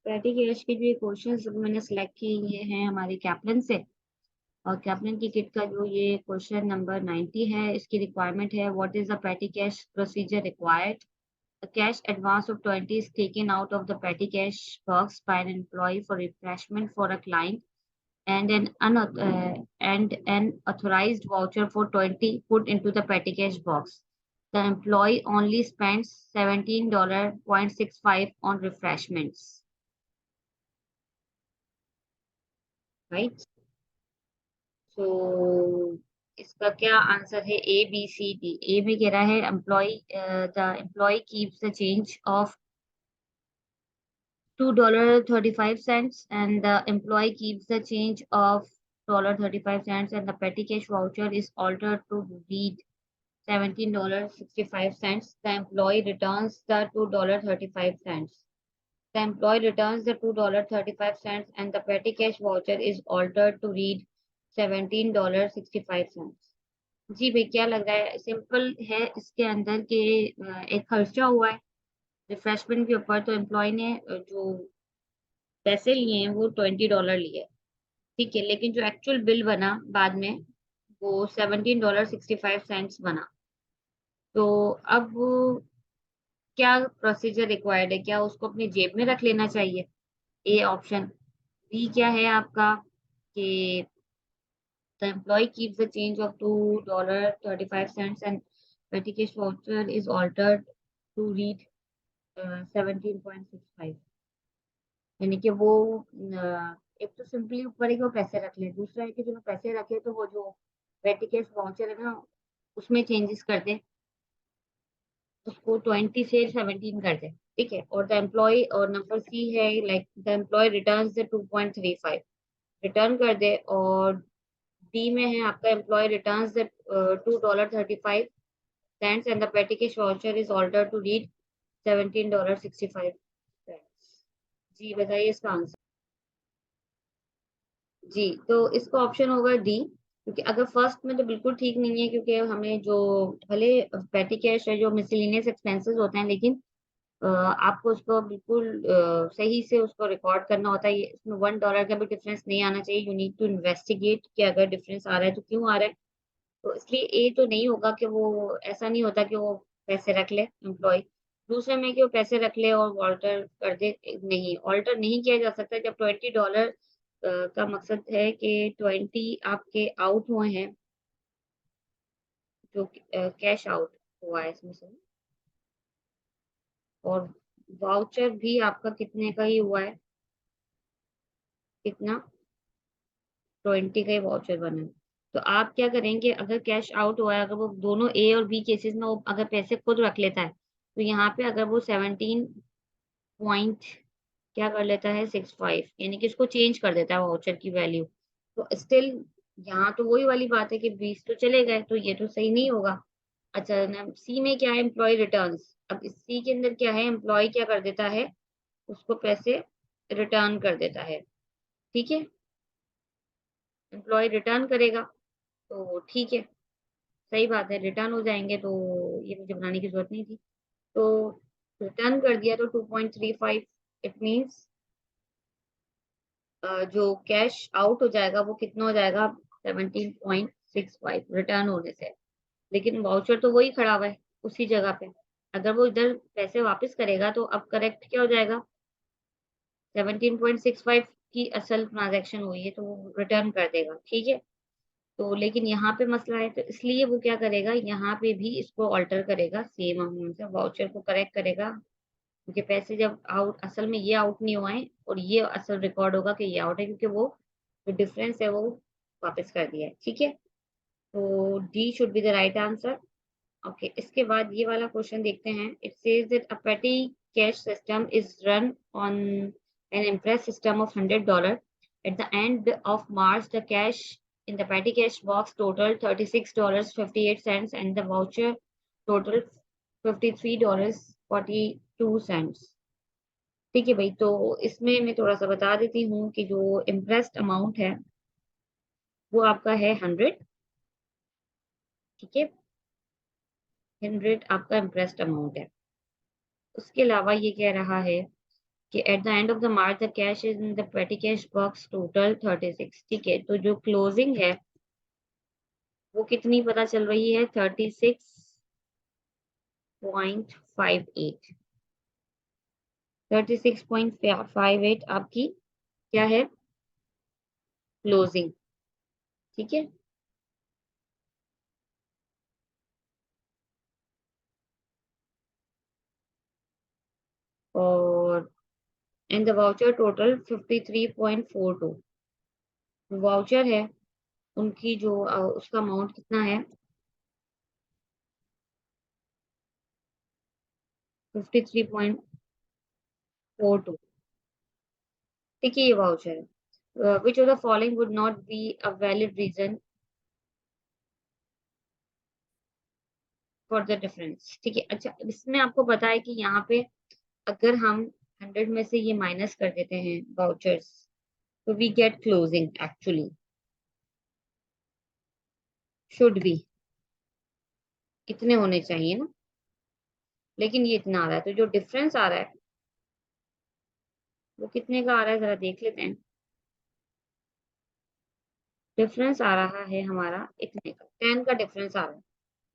पेटी कैश के जो ये क्वेश्चन मैंने सिलेक्ट किए ये हैं हमारे कैप्लन से। और कैप्लन की किट का जो ये क्वेश्चन नंबर 90 है, इसकी रिक्वायरमेंट है what is the petty cash procedure required. A cash advance of 20 is taken out of the petty cash box by an employee for refreshment for a client, and an authorized voucher for 20 put into the petty cash box. The employee only spends $17.65 on refreshments. Right? So इसका क्या answer है? ए B C D. ए में कह रहा है the employee keeps the change of $2.35 and the employee keeps the change of $35 and the petty cash voucher is altered to read $17.65. The employee returns the $2.35. The employee returns the $2.35 and the petty cash voucher is altered to read $17.65. जी भाई, क्या लग रहा है? Simple है इसके अंदर के एक खर्चा हुआ है रिफ्रेशमेंट के ऊपर, तो एम्प्लॉय ने जो पैसे लिए हैं वो $20 लिए, ठीक है, लेकिन जो एक्चुअल बिल बना बाद में वो $17.65 बना। तो अब क्या प्रोसीजर रिक्वायर्ड है? क्या उसको अपनी जेब में रख लेना चाहिए? A option. बी क्या है आपका कि the employee keeps the change of $2.35 and petty cash voucher is altered to read 17.65। यानी कि वो एक तो सिंपली ऊपर है कि वो पैसे रख ले, दूसरा है कि जो पैसे रखे तो वो जो पेटी कैश वाउचर है ना उसमें चेंजेस कर दे, उसको 20 से 17 कर दे, ठीक है। और द एम्प्लॉय, और नंबर सी है like the employ return the 2.35, return कर दे। और डी में है आपका employ return the $2.35 and the petty cash voucher is altered to read $17.65। जी बताइए इसका आंसर। जी, तो इसका ऑप्शन होगा डी, क्योंकि अगर फर्स्ट में तो बिल्कुल ठीक नहीं है, क्योंकि हमें जो भले पेटी कैश है जो मिसलेनियस एक्सपेंसेस होते हैं, लेकिन आपको उसको बिल्कुल सही से उसको रिकॉर्ड करना होता है। ये इसमें $1 का भी डिफरेंस नहीं आना चाहिए। यू नीड टू इन्वेस्टिगेट कि अगर डिफरेंस आ रहा है तो क्यों आ रहा है। तो इसलिए ए तो नहीं होगा कि वो ऐसा नहीं होता कि वो पैसे रख ले एम्प्लॉय। दूसरे में कि वो पैसे रख ले और ऑल्टर कर दे, नहीं, ऑल्टर नहीं किया जा सकता। जब $20 का मकसद है कि 20 आपके आउट हुए हैं, जो कैश आउट हुआ है इसमें से, और वाउचर भी आपका कितने का ही हुआ है, कितना, 20 का ही वाउचर बना है। तो आप क्या करेंगे? अगर कैश आउट हुआ है, अगर वो दोनों ए और बी केसेस में वो अगर पैसे खुद रख लेता है, तो यहाँ पे अगर वो 17 पॉइंट क्या कर लेता है 65, यानी कि इसको चेंज कर देता है वाउचर की वैल्यू, तो स्टिल यहाँ तो वही वाली बात है कि 20 तो चले गए, तो ये तो सही नहीं होगा। अच्छा ना, सी में क्या है? Employee returns. अब इस सी के अंदर क्या है? एम्प्लॉय क्या कर देता है? उसको पैसे रिटर्न कर देता है, ठीक है। एम्प्लॉय रिटर्न करेगा तो ठीक है, सही बात है, रिटर्न हो जाएंगे, तो ये मुझे बनाने की जरूरत नहीं थी। तो रिटर्न कर दिया तो 2.35, इट मीन्स जो कैश आउट हो जाएगा वो कितना हो जाएगा? 17.65 रिटर्न होने से। लेकिन वाउचर तो वही खड़ा हुआ है उसी जगह पे। अगर वो इधर पैसे वापस करेगा तो अब करेक्ट क्या हो जाएगा? 17.65 की असल ट्रांजैक्शन हुई है तो वो रिटर्न कर देगा, ठीक है। तो लेकिन यहाँ पे मसला है, तो इसलिए वो क्या करेगा? यहाँ पे भी इसको ऑल्टर करेगा, सेम अमाउंट से वाउचर को करेक्ट करेगा, क्योंकि पैसे जब आउट, असल में ये आउट नहीं हुआ है और ये असल रिकॉर्ड होगा कि ये आउट है, क्योंकि वो जो डिफरेंस है वो वापस कर दिया है, ठीक है। तो D should be the right answer. Okay, इसके बाद ये वाला क्वेश्चन देखते हैं। इट सेज दैट अ पेटी cash system is run on an impress system of $100। Eight the end of March the cash in the petty cash box total $36.58 and the voucher total $53.42। ठीक है भाई, तो इसमें मैं थोड़ा सा बता देती हूँ कि जो इम्प्रेस्ड अमाउंट है वो आपका है 100, ठीक है। 100 आपका इम्प्रेस्ड अमाउंट है। उसके अलावा ये कह रहा है कि eight the end of the March the cash is in the petty cash box total 36। ठीक है, तो जो क्लोजिंग है वो कितनी पता चल रही है? 36.58। 36.58 आपकी क्या है? क्लोजिंग। ठीक है, और in the voucher total 53.42 voucher है। उनकी जो उसका अमाउंट कितना है? 53.42। ठीक है, ये वाउचर है। Which of the following would not be a valid reason for the difference? ठीक है, अच्छा इसमें आपको पता है कि यहाँ पे अगर हम 100 में से ये माइनस कर देते हैं वाउचर्स, तो we get closing actually should be इतने होने चाहिए ना, लेकिन ये इतना आ रहा है, तो जो डिफरेंस आ रहा है वो कितने का आ रहा है जरा देख लेते हैं। डिफरेंस आ रहा है हमारा इतने का, 10 का डिफरेंस आ रहा है।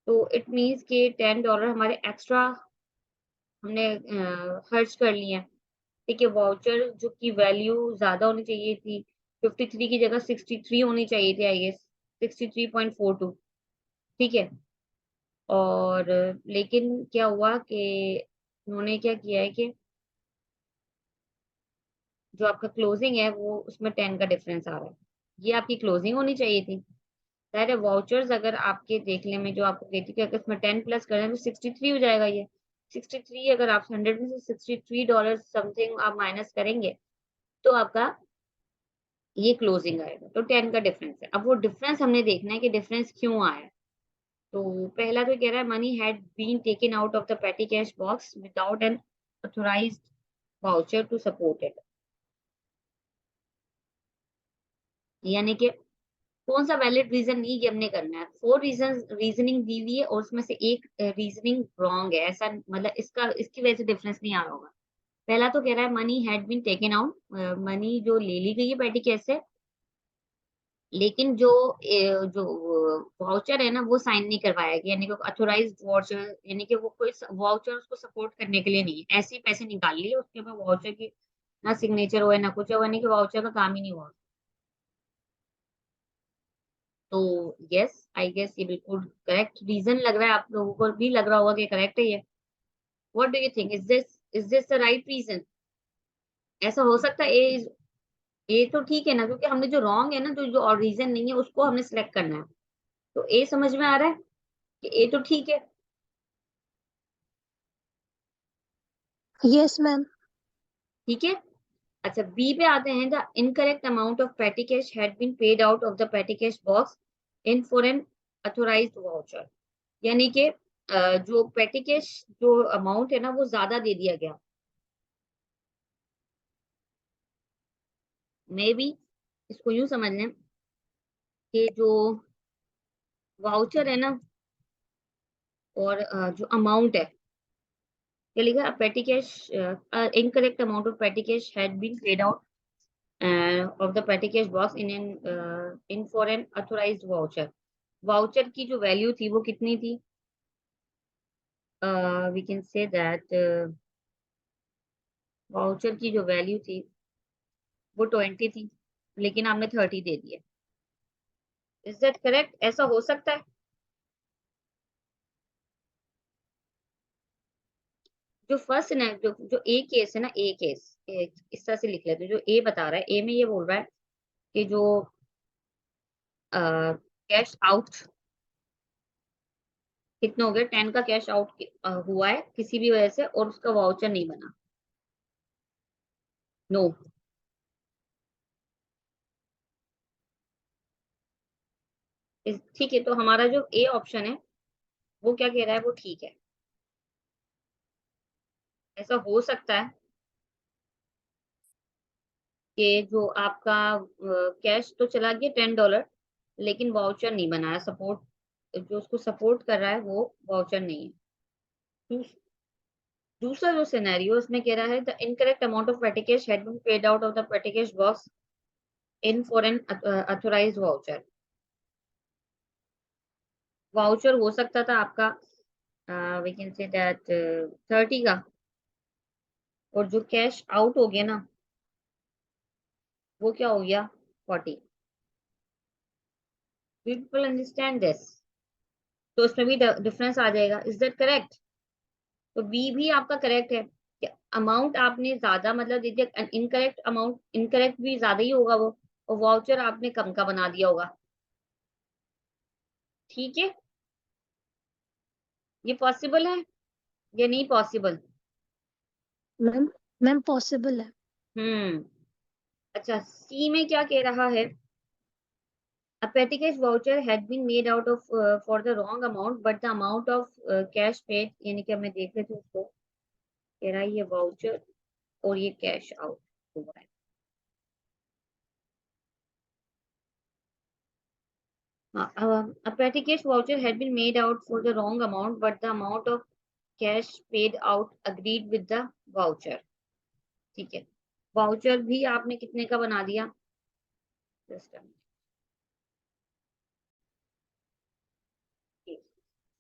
तो इट मीन्स कि $10 हमारे एक्स्ट्रा हमने खर्च कर लिए हैं। ठीक है, वाउचर जो की वैल्यू ज्यादा होनी चाहिए थी, 53 की जगह 63 होनी चाहिए थी आई गेस, 63.42। ठीक है, और लेकिन क्या हुआ कि उन्होंने क्या किया है कि जो आपका क्लोजिंग है वो उसमें 10 का डिफरेंस आ रहा है। ये आपकी क्लोजिंग होनी चाहिए थी। दैट है वाउचर्स अगर आपके देखने में जो आपको कहती है कि अगर इसमें 10 प्लस कर दें तो 63 हो जाएगा ये। 63 अगर आप 100 में से $63 समथिंग आप माइनस करेंगे तो आपका ये क्लोजिंग आएगा। तो 10 का डिफरेंस है। अब वो डिफरेंस हमने देखना है कि डिफरेंस क्यों आया है। तो पहला तो कह रहा है money had been taken out of the petty cash box without an authorised voucher to support it. यानी कि कौन सा वैलिड रीजन नहीं कि हमने करना है। 4 रीजनिंग दी हुई है और उसमें से एक रीजनिंग रॉन्ग है, ऐसा मतलब इसकी वजह से डिफरेंस नहीं आ रहा होगा। पहला तो कह रहा है money had been taken out, money जो ले ली गई है पेटी कैश से, लेकिन जो वाउचर है ना वो साइन नहीं करवाया गया, यानी कि अथोराइज्ड वाउचर, यानी कि वो कोई वाउचर उसको सपोर्ट करने के लिए नहीं है, ऐसे ही पैसे निकाल लिए उसके ऊपर वाउचर की ना सिग्नेचर हुआ है ना कुछ हुआ, नहीं कि वाउचर का काम ही नहीं हुआ। तो यस, आई गेस ये बिल्कुल करेक्ट रीजन लग रहा है, आप लोगों को भी लग रहा होगा कि करेक्ट है ये। What do you think, is this the right reason? ऐसा हो सकता है ए तो ठीक है ना, क्योंकि हमने जो रॉन्ग है ना, जो जो और रीजन नहीं है उसको हमने सिलेक्ट करना है। तो ए समझ में आ रहा है कि ए तो ठीक है। Yes ma'am. ठीक है, अच्छा बी पे आते हैं। The incorrect amount of petty cash had been paid out of the petty cash box in for an authorised voucher. यानी कि जो पेटी कैश जो अमाउंट है ना वो ज्यादा दे दिया गया। मे बी इसको यूं समझ लें कि जो वाउचर है ना और जो अमाउंट है, क्या लिखा? Petty cash incorrect amount of petty cash had been paid out of the petty cash box in for an authorised voucher. Voucher की जो वैल्यू थी वो कितनी थी? We can say that voucher की जो वैल्यू थी वो 20 थी, लेकिन आपने 30 दे दिया। Is that correct? ऐसा हो सकता है? जो फर्स्ट है, जो ए केस है ना, ए केस इस तरह से लिख लेते हैं। जो ए बता रहा है, ए में ये बोल रहा है कि जो कैश आउट कितना हो गया, 10 का कैश आउट हुआ है किसी भी वजह से और उसका वाउचर नहीं बना। नो, ठीक है, तो हमारा जो ए ऑप्शन है वो क्या कह रहा है, वो ठीक है। ऐसा हो सकता है कि जो आपका कैश तो चला गया $10, लेकिन वाउचर नहीं बनाया, सपोर्ट जो उसको सपोर्ट कर रहा है वो वाउचर नहीं है। दूसरा जो सिनेरियो इसमें कह रहा है, the incorrect amount of petty cash had been paid out of the petty cash box in for an authorised voucher. Voucher हो सकता था आपका, वी कैन से दैट 30 का, और जो कैश आउट हो गया ना वो क्या हो गया, 40। People understand this? तो उसमें भी डिफरेंस आ जाएगा। Is that correct? तो बी भी आपका करेक्ट है कि अमाउंट आपने ज्यादा मतलब दे दिया, इनकरेक्ट अमाउंट, इनकरेक्ट भी ज्यादा ही होगा वो, और वाउचर आपने कम का बना दिया होगा। ठीक है, ये पॉसिबल है या नहीं पॉसिबल? मैम मैम पॉसिबल है। हम्म। अच्छा, सी में क्या कह रहा है, a petty cash voucher had been made out of for the wrong amount but the amount of cash paid, यानी कि मैं देख रही थी उसको, कह रहा है ये वाउचर और ये कैश आउट हुआ है। A petty cash voucher had been made out for the wrong amount but the amount of cash paid out agreed with the voucher। ठीक है, वाउचर भी आपने कितने का बना दिया, जस्ट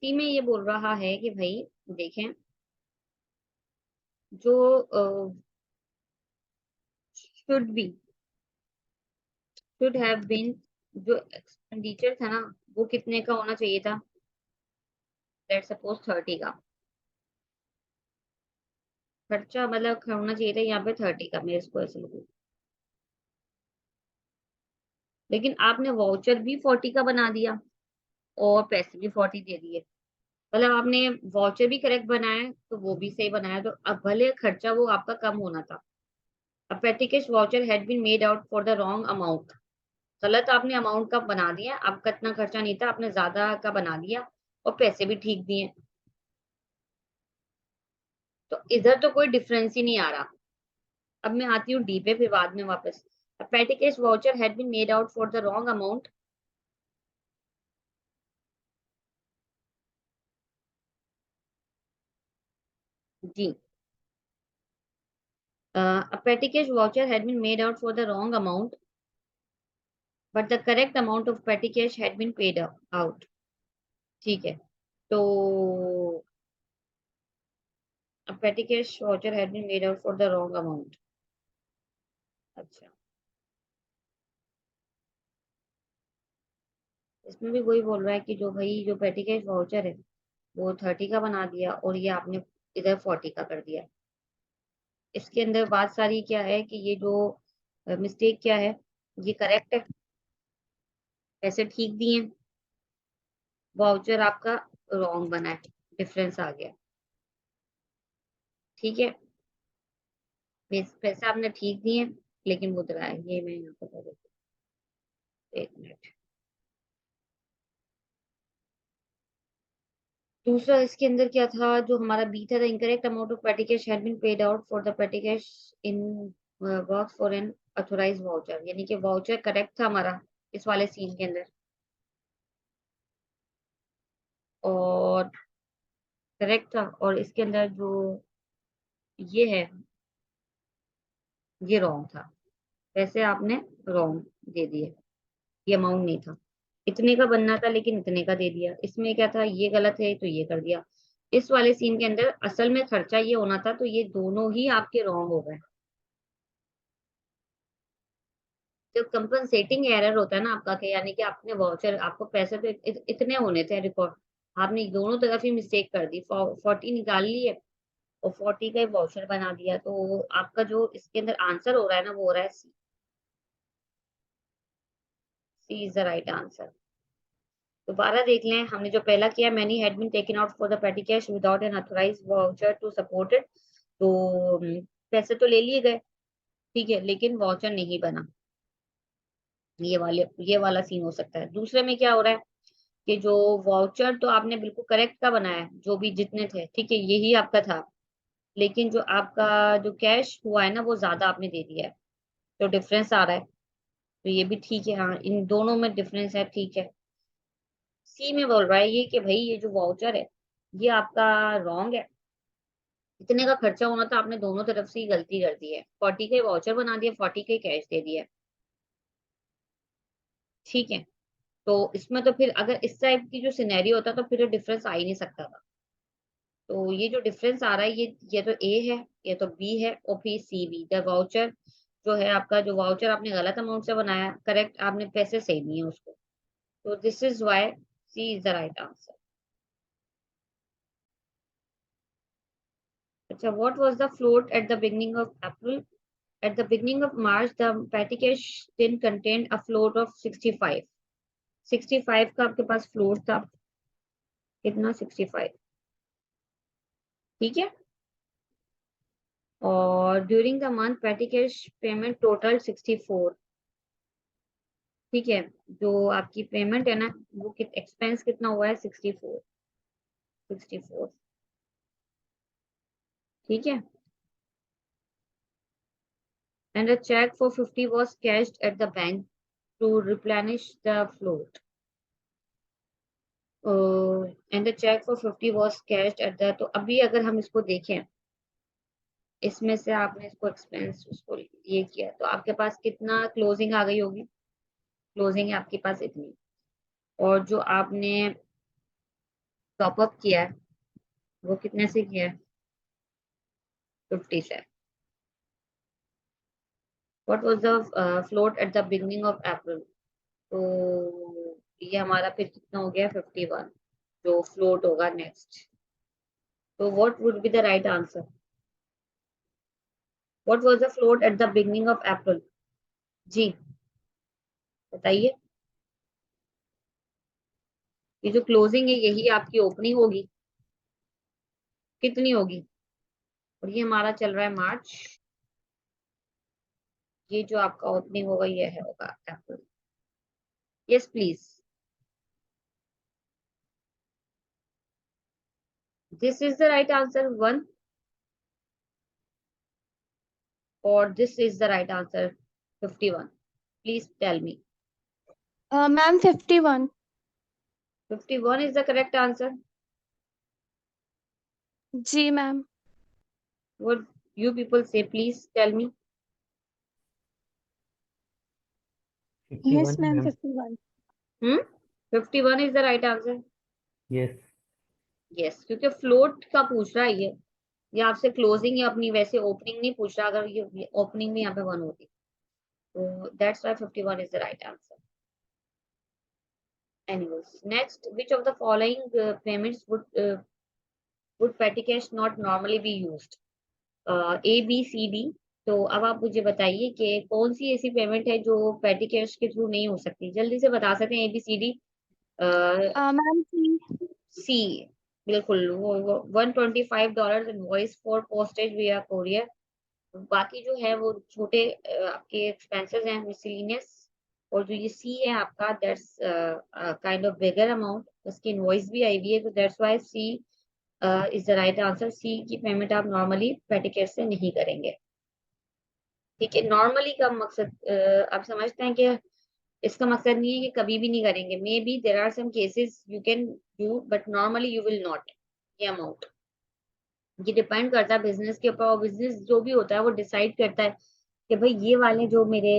सी में ये बोल रहा है कि भाई देखें, जो should be, should have been, जो एक्सपेंडिचर था ना वो कितने का होना चाहिए था, लेट्स सपोज 30 का खर्चा, मतलब होना चाहिए था यहाँ पे 30 का, मैं इसको ऐसे लिखूं। लेकिन आपने वाउचर भी 40 का बना दिया और पैसे भी 40 दे दिए, मतलब आपने वाउचर भी करेक्ट बनाया तो वो भी सही बनाया, तो अब भले खर्चा वो आपका कम होना था। अब petty cash voucher had been made out for the wrong amount, गलत आपने अमाउंट का बना दिया, आपका इतना खर्चा नहीं था, आपने ज्यादा का बना दिया और पैसे भी ठीक दिए, तो इधर तो कोई डिफरेंस ही नहीं आ रहा। अब मैं आती हूँ डी पे, फिर बाद में वापस। Petty cash voucher had been made out for the wrong amount. जी, a petty cash voucher had been made out for the wrong amount but the correct amount of petty cash had been paid out। ठीक है, तो a petty cash voucher had been made out for the wrong amount। अच्छा, इसमें भी वही बोल रहा है कि जो भाई जो पेटी कैश वाउचर है वो 30 का बना दिया और ये आपने इधर 40 का कर दिया। इसके अंदर बात सारी क्या है कि ये जो मिस्टेक क्या है, ये करेक्ट है, पैसे ठीक दिए, वाउचर आपका रॉन्ग बना है, डिफरेंस आ गया। ठीक है, पैसे आपने ठीक दिए लेकिन मुद्रा है, ये मैं यहाँ पर कर देती हूँ, एक मिनट। दूसरा इसके अंदर क्या था, जो हमारा बी था, the incorrect amount of petty cash had been paid out for the petty cash in work for an authorise voucher, यानी कि वाउचर करेक्ट था हमारा इस वाले सीन के अंदर, और करेक्ट था, और इसके अंदर जो ये है ये रॉन्ग था, पैसे आपने रॉन्ग दे दिए, ये अमाउंट नहीं था, इतने का बनना था लेकिन इतने का दे दिया। इसमें क्या था, ये गलत है तो ये कर दिया। इस वाले सीन के अंदर असल में खर्चा ये होना था, तो ये दोनों ही आपके रॉन्ग हो गए। जो कंपनसेटिंग एरर होता है ना आपका, कि यानी कि आपने वाउचर, आपको पैसे तो इतने होने थे रिकॉर्ड, आपने दोनों तरफ ही मिस्टेक कर दी, 40 निकाल लिए और 40 का ही वाउचर बना दिया, तो आपका जो इसके अंदर आंसर हो रहा है ना वो हो रहा है C. C is the right answer. दोबारा देख लें, हमने जो पहला किया, money had been taken out for the petty cash without an authorised voucher to support it, तो पैसे तो ले लिए गए, ठीक है, लेकिन वाउचर नहीं बना। ये वाला सीन हो सकता है। दूसरे में क्या हो रहा है कि जो वाउचर तो आपने बिल्कुल करेक्ट का बनाया है, जो भी जितने थे ठीक है यही आपका था, लेकिन जो आपका जो कैश हुआ है ना वो ज्यादा आपने दे दिया है, तो डिफरेंस आ रहा है, तो ये भी ठीक है, हाँ इन दोनों में डिफरेंस है, ठीक है। सी में बोल रहा है ये कि भाई ये जो वाउचर है ये आपका रॉन्ग है, इतने का खर्चा होना था, आपने दोनों तरफ से ही गलती कर दी है। 40 का वाउचर बना दिया, 40 का कैश दे दिया। ठीक है, तो इसमें तो फिर अगर इस टाइप की जो सिनेरियो होता तो फिर तो डिफरेंस आ ही नहीं सकता था। तो ये जो डिफरेंस आ रहा है, ये तो ए है, ये तो बी है, और फिर सी बी। द वाउचर जो है आपका, जो वाउचर आपने गलत अमाउंट से बनाया, करेक्ट, आपने पैसे सही दिए उसको। तो this is why C is the right answer. अच्छा, what was the float at the beginning of April? At the beginning of March, the petty cash tin contained a float of 65. 65 का आपके पास float था, कितना? 65। ठीक है, और during the month पेटी cash payment total 64। ठीक है, जो आपकी पेमेंट है ना, वो एक्सपेंस कितना हुआ है? 64। 64। ठीक है, and a check for 50 was cashed at the bank to replenish the float. And the cheque for 50 was cashed at the, तो अभी अगर हम इसको देखें, इसमें से आपने इसको एक्सपेंस उसको ये किया, तो आपके पास कितना क्लोजिंग आ गई होगी? क्लोजिंग है आपके पास इतनी, और जो आपने टॉप अप किया है वो कितने से किया है? 50 से। What was the float at the beginning of अप्रैल? तो ये हमारा फिर कितना हो गया? 51, जो फ्लोट होगा नेक्स्ट। तो what would be the right answer? What was the float at the beginning of April? जी बताइए। ये जो क्लोजिंग है यही आपकी ओपनिंग होगी, कितनी होगी? और ये हमारा चल रहा है मार्च, ये जो आपका ओपनिंग होगा ये है होगा April. Yes please, this is the right answer 1, और this is the right answer 51? Please tell me. Ma'am 51। 51 is the correct answer? जी ma'am. What you people say, please tell me. Yes 51 है ma'am ma'am. 51। 51 is the right answer? Yes. Yes, क्योंकि float का पूछ रहा है ये आपसे closing या अपनी वैसे ओपनिंग नहीं पूछ रहा। अगर ये ओपनिंग में यहाँ पे 1 होती, तो that's why 51 is the right answer. Anyways, next, which of the following payments would petty cash not normally be used? A B C D। तो अब आप मुझे बताइए कि कौन सी ऐसी पेमेंट है जो पेटी कैश के थ्रू नहीं हो सकती? जल्दी से बता सकते हैं, ABCD। मैम सी। सी, बिल्कुल, वो $125 इनवॉइस फॉर पोस्टेज विया कोरियर। बाकी जो है वो छोटे आपके एक्सपेंसेस हैं मिसलिनियस। और जो ये सी है आपका, that's kind of bigger amount, उसकी इनवॉइस भी आई हुई है, तो that's why C is the right answer. C की पेमेंट आप नॉर्मली पेटी कैश से नहीं करेंगे। ठीक है, नॉर्मली का मकसद आप समझते हैं कि इसका मकसद नहीं है कि कभी भी नहीं करेंगे। May be there are some cases you can do, but normally you will not. ये अमाउंट, ये डिपेंड करता है बिजनेस के ऊपर, और बिजनेस जो भी होता है वो डिसाइड करता है कि भाई ये वाले जो मेरे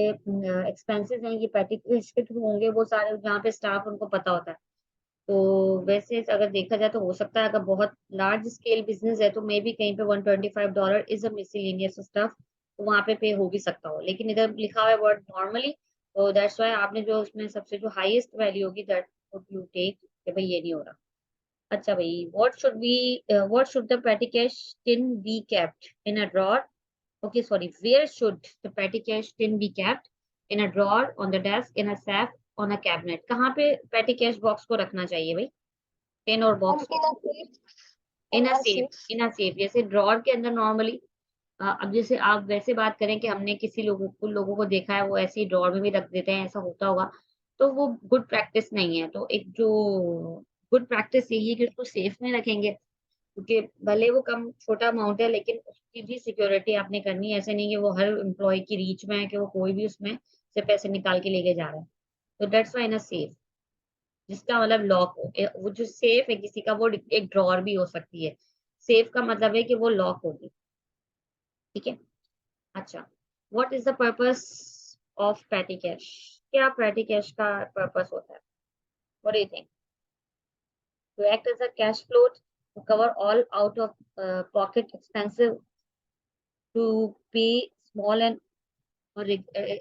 एक्सपेंसेस हैं ये पैकेज के थ्रू होंगे, वो सारे जहाँ पे स्टाफ उनको पता होता है। तो वैसे अगर देखा जाए तो हो सकता है, अगर बहुत लार्ज स्केल बिजनेस है तो मे बी कहीं पे $125 इज अ मिसलेनियस स्टफ, तो वहां पे हो भी सकता हो। लेकिन इधर लिखा हुआ है वर्ड नॉर्मली, तो दैट्स वाई आपने जो उसमें सबसे जो हाईएस्ट वैल्यू होगी दैट वुड यू टेक, कि भाई ये नहीं हो रहा। अच्छा भाई, what should the petty cash tin be kept in a drawer? Okay, sorry, where should the petty cash tin be kept? In a drawer, on the desk, in a safe, on a cabinet? कहाँ पे petty cash box को रखना चाहिए भाई, tin और box को? In a safe. In a safe, जैसे drawer के अंदर नॉर्मली। अब जैसे आप वैसे बात करें कि हमने किसी लोगों को देखा है वो ऐसे ही ड्रॉर में भी रख देते हैं, ऐसा होता होगा, तो वो गुड प्रैक्टिस नहीं है। तो एक जो गुड प्रैक्टिस यही है कि उसको सेफ में रखेंगे, क्योंकि भले वो कम छोटा अमाउंट है लेकिन उसकी भी सिक्योरिटी आपने करनी है। ऐसे नहीं कि वो हर एम्प्लॉय की रीच में है कि वो कोई भी उसमें से पैसे निकाल के लेके जा रहा है। तो that's why in a safe, जिसका मतलब लॉक हो। वो जो सेफ है किसी का, वो एक ड्रॉर भी हो सकती है। सेफ का मतलब है कि वो लॉक होगी, ठीक है। अच्छा, what is the purpose of petty cash? क्या पैटी कैश का पर्पस होता है? What do you think? To act as a cash float, to cover all out of pocket expensive, to pay small and or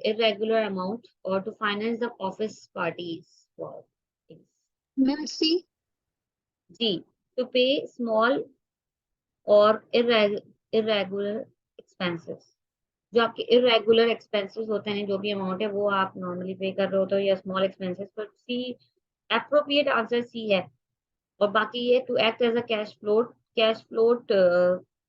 irregular amount, or to finance the office parties. Wow. Things. Ma'am C. G. To pay small or irregular expenses. जो आपके irregular expenses होते हैं, जो भी amount है वो आप normally पे कर रहे हो तो या स्मॉल एक्सपेंसेस, तो सी अप्रोप्रिएट आंसर सी है। और बाकी ये to act as a cash float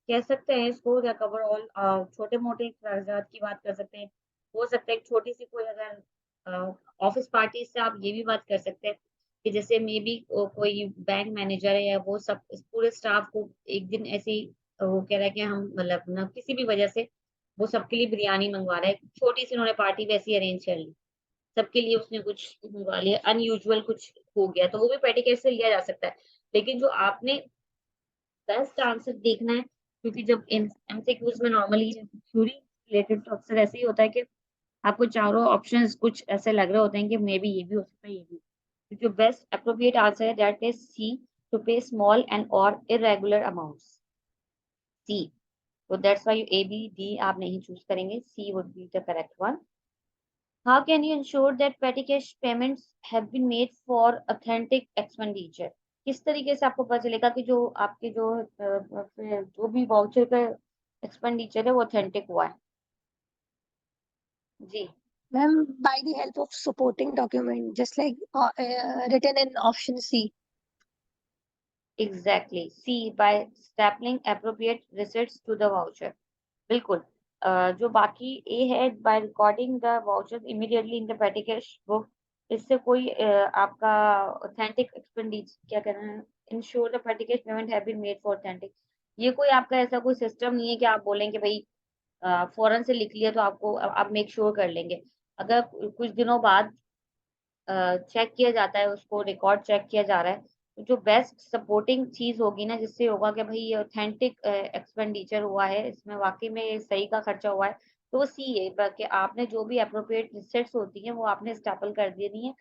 कह सकते हैं इसको, या कवर ऑल छोटे मोटे कागजात की बात कर सकते हैं। हो सकता है एक छोटी सी कोई अगर ऑफिस पार्टी से आप ये भी बात कर सकते हैं कि जैसे मे बी कोई बैंक मैनेजर है या वो सब इस पूरे स्टाफ को एक दिन ऐसे ही वो कह रहा है कि हम मतलब ना किसी भी वजह से वो सबके लिए बिरयानी मंगवा रहा है, छोटी सी उन्होंने पार्टी वैसी अरेंज कर ली, सबके लिए उसने कुछ मंगवा लिया, अनयूजुअल कुछ हो गया, तो वो भी पेटी केस से लिया जा सकता है। लेकिन जो आपने बेस्ट आंसर देखना है, क्योंकि जब एमसीक्यूज में नॉर्मली थ्योरी रिलेटेड तो अक्सर ऐसे ही होता है कि आपको चारों ऑप्शंस कुछ ऐसे लग रहे होते हैं कि मे बी ये भी हो सकता है ये भी, तो जो बेस्ट अप्रोप्रिएट आंसर है that is C, to pay small and और इरेगुलर अमाउंट्स, सी। तो that's why A B D आप नहीं चूज करेंगे, C would be the correct one. How can you ensure that petty cash payments have been made for authentic expenditure? किस तरीके से आपको पता चलेगा कि जो आपके जो भी वाउचर का एक्सपेंडिचर है वो ऑथेंटिक हुआ है? जी, Ma'am, by the help of supporting document, just like written in option C. Exactly C, by stapling appropriate receipts to the voucher. बिल्कुल। जो बाकी ए है, by recording the voucher immediately in the petty cash book, इससे कोई आपका authentic expenditure क्या कहना है, ensure the petty cash payment have been made for authentic. ये कोई आपका ऐसा कोई सिस्टम नहीं है कि आप बोलेंगे भाई फौरन से लिख लिया तो आपको आप मेक श्योर कर लेंगे। अगर कुछ दिनों बाद चेक किया जाता है, उसको रिकॉर्ड चेक किया जा रहा है, तो जो बेस्ट सपोर्टिंग चीज होगी ना, जिससे होगा कि भाई ये ऑथेंटिक एक्सपेंडिचर हुआ है, इसमें वाकई में ये सही का खर्चा हुआ है, तो वो सी है। बाकी आपने जो भी अप्रोप्रिएट रिसिप्ट्स होती हैं वो आपने स्टेपल कर देनी है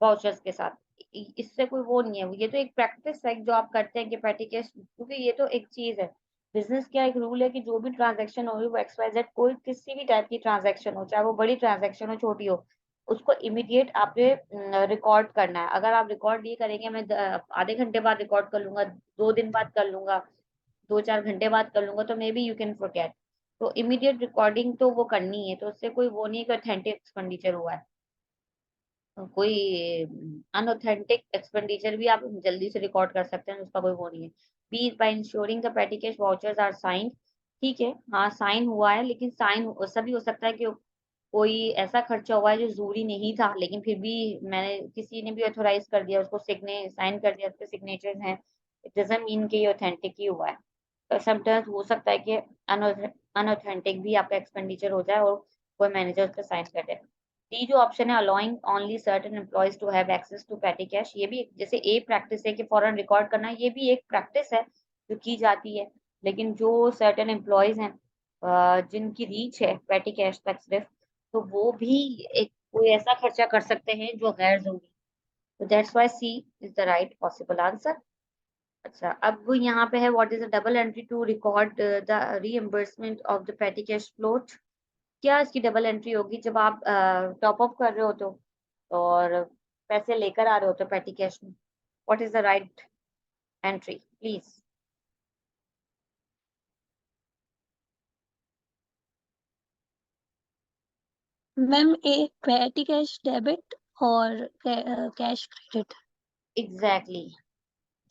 वाउचर्स के साथ। इससे कोई वो नहीं है, ये तो एक प्रैक्टिस है जो आप करते हैं कि पेटी कैश, क्योंकि ये तो एक चीज है। बिजनेस का एक रूल है कि जो भी ट्रांजैक्शन हो वो एक्स वाई जेड कोई किसी भी टाइप की ट्रांजैक्शन हो, चाहे वो बड़ी ट्रांजैक्शन हो छोटी हो, उसको इमीडिएट आपने रिकॉर्ड करना है। अगर आप रिकॉर्ड नहीं करेंगे, मैं आधे घंटे बाद रिकॉर्ड कर लूंगा, 2 दिन बाद कर लूंगा, 2-4 घंटे बाद कर लूंगा, तो may be you can forget. तो इमीडिएट रिकॉर्डिंग तो वो करनी है, तो उससे कोई वो नहीं है कि ऑथेंटिक एक्सपेंडिचर हुआ है। कोई अनऑथेंटिक एक्सपेंडिचर भी आप जल्दी से रिकॉर्ड कर सकते हैं, उसका कोई वो नहीं है। B, by ensuring the petty cash vouchers are signed. ठीक है, हाँ साइन हुआ है, लेकिन साइन ऐसा भी हो सकता है कि कोई ऐसा खर्चा हुआ है जो जरूरी नहीं था, लेकिन फिर भी मैंने किसी ने भी ऑथोराइज कर दिया, उसको सिग्ने साइन कर दिया, उसके सिग्नेचर हैं, इट डजंट मीन कि ये ऑथेंटिक ही हुआ है। तो समटाइम्स हो सकता है कि अनऑथेंटिक भी आपका एक्सपेंडिचर हो जाए और कोई मैनेजर उसका साइन कर दे। डी जो ऑप्शन है, allowing only certain employees to have access to petty cash, ये भी जैसे ए प्रैक्टिस है कि फॉरन रिकॉर्ड करना, ये भी एक प्रैक्टिस है जो की जाती है। लेकिन जो सर्टेन एम्प्लॉयज हैं जिनकी रीच है पेटी कैश तक सिर्फ, तो वो भी एक कोई ऐसा खर्चा कर सकते हैं जो गैर जरूरी। तो that's why C is the right possible answer. अच्छा, अब वो यहाँ पे है, what is a double entry to record the reimbursement of the petty cash float? क्या इसकी डबल एंट्री होगी जब आप टॉप अप कर रहे हो तो, और पैसे लेकर आ रहे हो तो पेटी कैश में? What is the right entry please? Ma'am A petty cash debit और कैश क्रेडिट। एग्जैक्टली,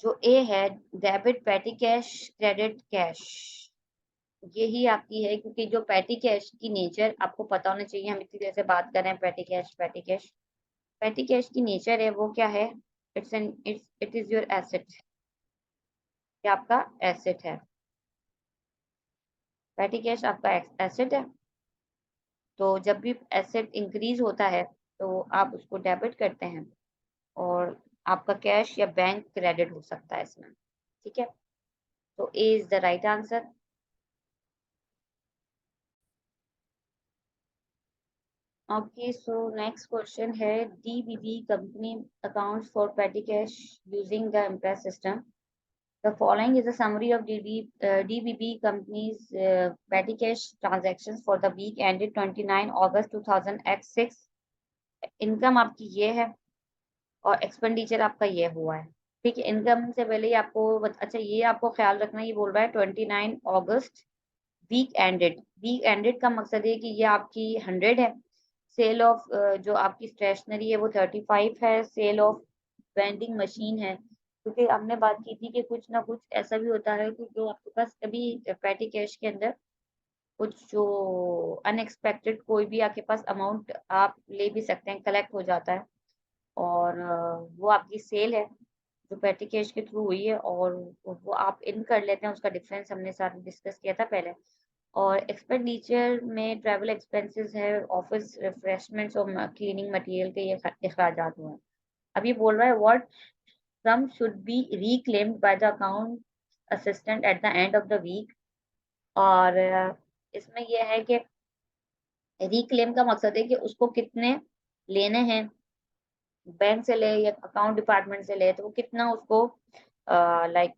जो ए है, डेबिट पेटी कैश क्रेडिट कैश, यही आपकी है। क्योंकि जो पेटी कैश की नेचर आपको पता होना चाहिए, हम इतनी देर से बात कर रहे हैं पेटी कैश पेटी कैश। पेटी कैश की नेचर है वो क्या है, इट इज योर एसेट, ये आपका एसेट है। पेटी कैश आपका एसेट है, तो जब भी एसेट इंक्रीज होता है तो आप उसको डेबिट करते हैं, और आपका कैश या बैंक क्रेडिट हो सकता है इसमें, ठीक है। तो A is the right answer. Okay, so next question है, DBB company accounts for petty cash using the imprest system. The following is a summary of DBB Company's petty cash transactions for the week ended 29 August 2006। Income आपकी ये है और expenditure आपका ये हुआ है। ठीक है, इनकम से पहले ही आपको अच्छा ये आपको ख्याल रखना, ये बोल रहा है 29 अगस्त, वीक एंडेड का मकसद है कि ये आपकी 100 है। सेल ऑफ जो आपकी स्टेशनरी है वो 35 है। सेल ऑफ वेंडिंग मशीन है, क्योंकि हमने बात की थी कि कुछ ना कुछ ऐसा भी होता है कि जो आपके पास कभी पैटी कैश के अंदर कुछ जो अनएक्सपेक्टेड कोई भी आपके पास अमाउंट आप ले भी सकते हैं, कलेक्ट हो जाता है, और वो आपकी सेल है जो पेटी कैश के थ्रू हुई है, और वो आप इन कर लेते हैं। उसका डिफरेंस हमने साथ डिस्कस किया था पहले। और एक्सपेंडिचर में ट्रैवल एक्सपेंसेस है, ऑफिस रिफ्रेशमेंट्स और क्लीनिंग मटेरियल के ये अखराजात हुए हैं। अब ये बोल रहा है what sum should be reclaimed by the account assistant at the end of the week. और इसमें यह है कि रिक्लेम का मकसद है कि उसको कितने लेने हैं, बैंक से ले या अकाउंट डिपार्टमेंट से ले, तो वो कितना उसको लाइक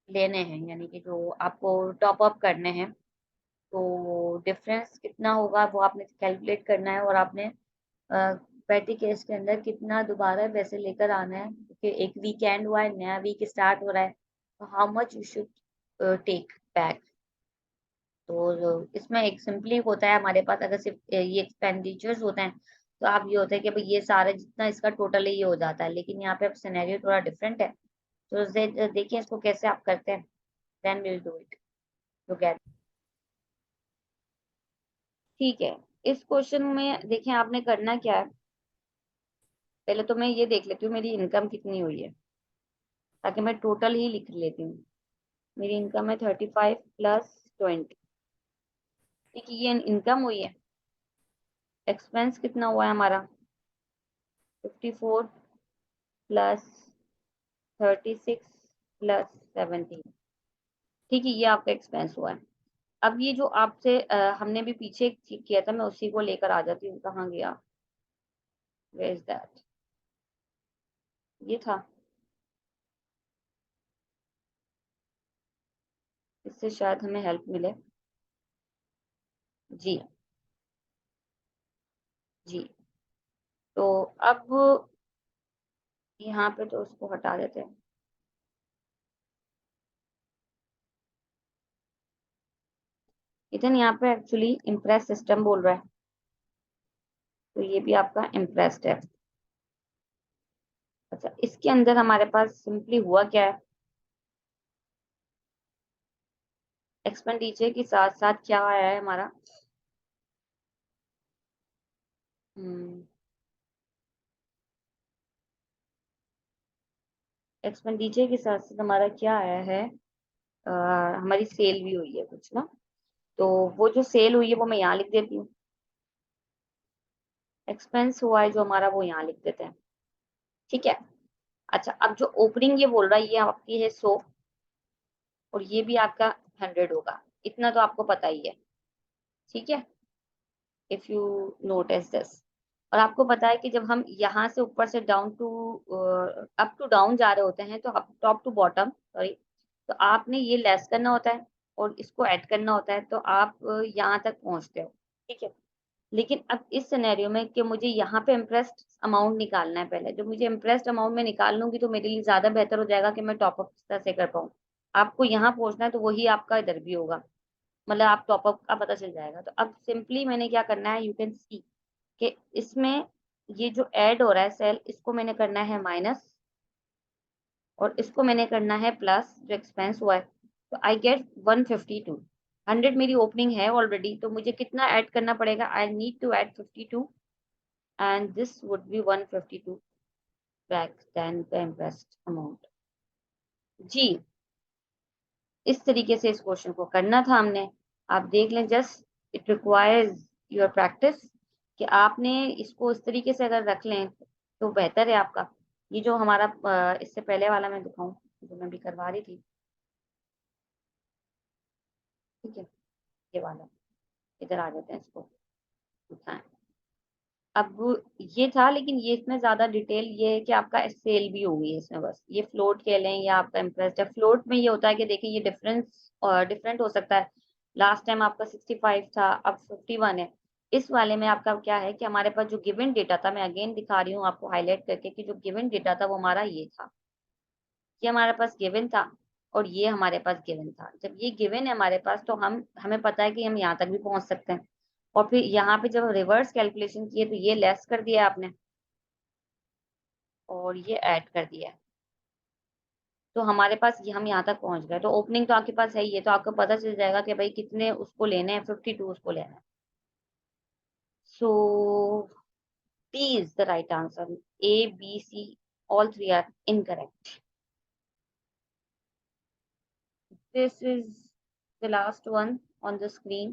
लेने हैं, यानी कि जो आपको टॉप अप करने हैं, तो डिफरेंस कितना होगा वो आपने कैलकुलेट करना है, और आपने पेटी केस के अंदर कितना दोबारा पैसे लेकर आना है, क्योंकि एक वीकेंड हुआ है, नया वीक स्टार्ट हो रहा है, तो how much you should take back. तो इसमें एक सिंपली होता है हमारे पास, अगर सिर्फ ये एक्सपेंडिचर्स होते हैं तो आप ये होता है कि भाई ये सारा जितना इसका टोटल है ये हो जाता है, लेकिन यहाँ पे अब सिनेरियो थोड़ा डिफरेंट है। तो देखिए इसको कैसे आप करते हैं, then will do it together. ठीक है, इस क्वेश्चन में देखिए आपने करना क्या है, पहले तो मैं ये देख लेती हूँ मेरी इनकम कितनी हुई है, ताकि मैं टोटल ही लिख लेती हूँ। मेरी इनकम है 35 प्लस 20। ठीक है, ये इनकम हुई है। एक्सपेंस कितना हुआ है हमारा, 54 प्लस 36 प्लस 17। ठीक है, ये आपका एक्सपेंस हुआ है। अब ये जो आपसे हमने भी पीछे किया था, मैं उसी को लेकर आ जाती हूँ, कहाँ गया, वेयर इज दैट, ये था। इससे शायद हमें हेल्प मिले। जी, जी। तो अब यहाँ पे तो उसको हटा देते हैं। इधर यहाँ पे एक्चुअली इम्प्रेस सिस्टम बोल रहा है, तो ये भी आपका इम्प्रेस्ड है। अच्छा, इसके अंदर हमारे पास सिंपली हुआ क्या है, एक्सपेंडिचर के साथ साथ क्या आया है हमारा, एक्सपेंडिचर के साथ साथ हमारा क्या आया है, हमारी सेल भी हुई है कुछ ना, तो वो जो सेल हुई है वो मैं यहाँ लिख देती हूँ। एक्सपेंस हुआ है जो हमारा वो यहाँ लिख देते हैं। ठीक है। अच्छा, अब जो ओपनिंग ये बोल रहा है ये आपकी है 100, और ये भी आपका 100 होगा, इतना तो आपको पता ही है। ठीक है, इफ यू नोटिस दिस। और आपको पता है कि जब हम यहाँ से ऊपर से down to up to down जा रहे होते हैं, तो टॉप टू बॉटम सॉरी, तो आपने ये लेस करना होता है और इसको ऐड करना होता है, तो आप यहाँ तक पहुंचते हो। ठीक है, लेकिन अब इस सिनेरियो में कि मुझे यहाँ पे इम्प्रेस्ड अमाउंट निकालना है, पहले जो मुझे इम्प्रेस्ड अमाउंट में निकाल लूंगी तो मेरे लिए ज्यादा बेहतर हो जाएगा कि मैं टॉपअप किस तरह से कर पाऊँ। आपको यहाँ पहुंचना है तो वही आपका इधर भी होगा, मतलब आप टॉपअप का पता चल जाएगा। तो अब सिंपली मैंने क्या करना है, यू कैन सी कि इसमें ये जो ऐड हो रहा है सेल, इसको मैंने करना है माइनस, और इसको मैंने करना है प्लस, जो एक्सपेंस हुआ है। तो आई गेट 152। 100 मेरी ओपनिंग है ऑलरेडी, तो मुझे कितना ऐड करना पड़ेगा, I need to add 52, and this would be 152 back then the invest amount. जी, इस तरीके से इस क्वेश्चन को करना था हमने। आप देख लें, just it requires your practice, कि आपने इसको इस तरीके से अगर रख लें तो बेहतर है आपका। ये जो हमारा इससे पहले वाला मैं दिखाऊं, जो मैं भी करवा रही थी, ठीक है, ये वाला, इधर आ जाते हैं, इसको उठाएं। अब ये था, लेकिन ये इसमें ज्यादा डिटेल ये है कि आपका सेल भी हो गई है इसमें, बस ये फ्लोट कह लें या आपका इम्प्रेस्ड है। फ्लोट में ये होता है कि देखिए ये डिफरेंस डिफरेंट हो सकता है। लास्ट टाइम आपका 65 था, अब 51 है। इस वाले में आपका क्या है कि हमारे पास जो गिवन डेटा था, मैं अगेन दिखा रही हूँ आपको हाईलाइट करके, कि जो गिवन डेटा था वो हमारा ये था, ये हमारे पास गिवन था, और ये हमारे पास गिवन था। जब ये गिवन है हमारे पास, तो हमें पता है कि हम यहाँ तक भी पहुंच सकते हैं। और फिर यहाँ पे जब रिवर्स कैलकुलेशन किए तो ये लेस कर दिया आपने, और ये ऐड कर दिया है, तो हमारे पास ये हम यहाँ तक पहुंच गए। तो ओपनिंग तो आपके पास है ही है, तो आपको पता चल जाएगा कि भाई कितने उसको लेने हैं, 52 उसको लेना है। So D is the right answer. A B C all three are incorrect. This is the last one on the screen.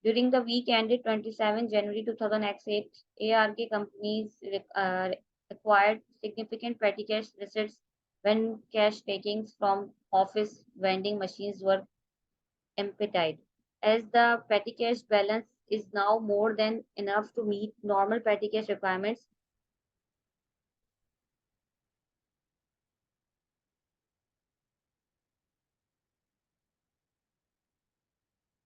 During the week ended 27 January 2008, ARK companies acquired significant petty cash receipts when cash takings from office vending machines were emptied. As the petty cash balance is now more than enough to meet normal petty cash requirements,